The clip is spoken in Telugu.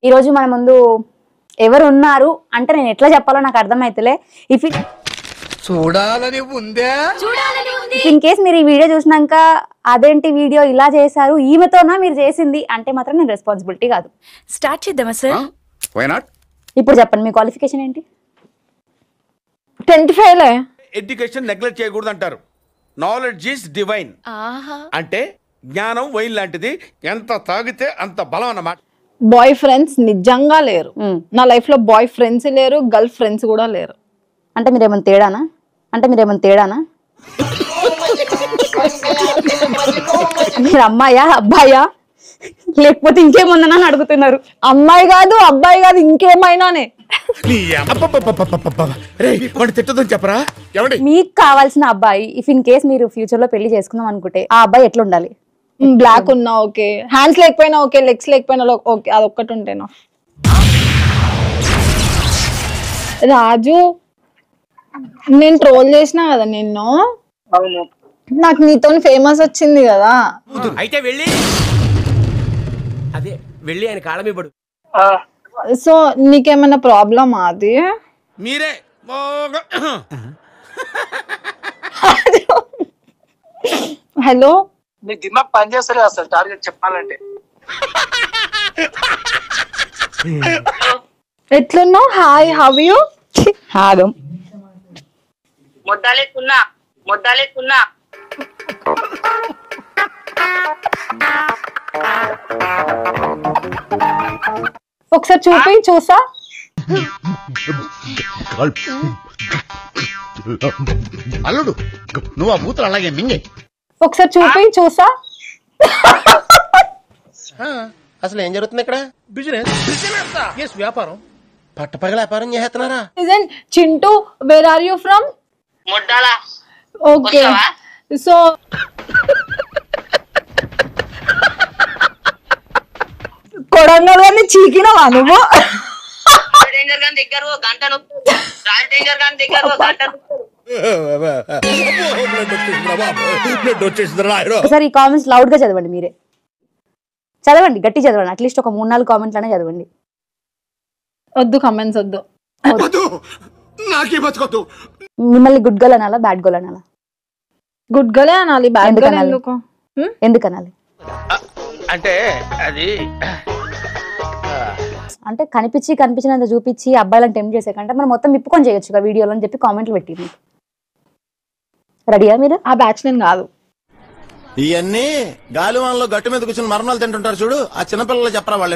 ఈ రోజు మన ముందు ఎవరు ఉన్నారు అంటే నేను ఎట్లా చెప్పాలో నాకు అర్థమైతలే. ఇఫ్ చూడాలని ఉందే ఇన్ కేస్ మీరు ఈ వీడియో చూసినాక అదేంటి వీడియో ఇలా చేశారు ఈమెతోనా మీరు చేసింది అంటే మాత్రం నేను రెస్పాన్సిబిలిటీ కాదు. స్టార్ట్ చేద్దామా సార్? Why not? ఇప్పుడు చెప్పండి మీ క్వాలిఫికేషన్ ఏంటి? 25 ఎడ్యుకేషన్ నెగ్లెక్ట్ చేయకూడదు అంటారు. Knowledge is divine. అంటే జ్ఞానం వైన్ లాంటిది, ఎంత తాగితే అంత బలం అన్నమాట. బాయ్ ఫ్రెండ్స్ నిజంగా లేరు నా లైఫ్ లో. బాయ్ ఫ్రెండ్స్ లేరు, గర్ల్ ఫ్రెండ్స్ కూడా లేరు. అంటే మీరేమైనా తేడానా? మీరు అమ్మాయా అబ్బాయా లేకపోతే ఇంకేముందని అని అడుగుతున్నారు. అమ్మాయి కాదు అబ్బాయి కాదు ఇంకేమైనానే. తిట్టదని చెప్పరా? మీకు కావాల్సిన అబ్బాయి ఇఫ్ ఇన్ కేస్ మీరు ఫ్యూచర్ లో పెళ్లి చేసుకుందాం అనుకుంటే ఆ అబ్బాయి ఎట్లా ఉండాలి? బ్లాక్ ఉన్నా ఓకే, హ్యాండ్స్ లేకపోయినా ఓకే, లెగ్స్ లేకపోయినా ఓకే, అదొక్కటి ఉంటేనా. రాజు నేను ట్రోల్ చేసినా కదా నిన్ను, నాకు నీతో ఫేమస్ వచ్చింది కదా. అయితే వెళ్ళి ఆయన కాళ్ళమిపడు. సో నీకేమైనా ప్రాబ్లమా అది? మీరే హలో, నీ దిమాగ్ పనిచేస్తలే అసలు. టార్గెట్ చెప్పాలంటే ఎట్లున్నావు? Hi, how you? ఆగం మొద్దాలేకున్నా ఒకసారి చూసా. అల్లుడు నువ్వు ఆ బూతులు అలాగే మింగే. ఒకసారి చూసా. అసలు ఏం జరుగుతుంది ఇక్కడ? బిజినెస్ వ్యాపారం. పట్టపగల వ్యాపారం చేస్తున్నారా? Chintu, where are you from? మొడ్డాలా ఓకే, సో కొడంగల్ అని చీకినవా నువ్వు? ఒకసారి ఈ కామెంట్స్ లౌడ్ గా చదవండి. మీరే చదవండి, గట్టి చదవండి. అట్లీస్ట్ ఒక 3-4 కామెంట్లనే చదవండి. వద్దు కమెంట్స్ వద్దు. మిమ్మల్ని గుడ్ గర్ల్ అనాలా బ్యాడ్ గర్ల్ అనాలా? గుడ్ గర్లే అనాలి, బ్యాడ్ గర్ల్ ఎందుకు? ఎందుకు అనాలి? అంటే అది అంటే కనిపించినంత చూపించి అబ్బాయిలను టెంప్ట్ చేసే కంటే మనం మొత్తం విప్పుకొని చేయొచ్చు వీడియోలో అని చెప్పి కామెంట్లు పెట్టింది. రెడీయా మీరు? ఆ బ్యాచ్ నేను కాదు. ఇవన్నీ గాలివాన్లో గట్టు మీద కూర్చొని మరణాలు తింటుంటారు చూడు, ఆ చిన్నపిల్లలు చెప్పరా వాళ్ళు.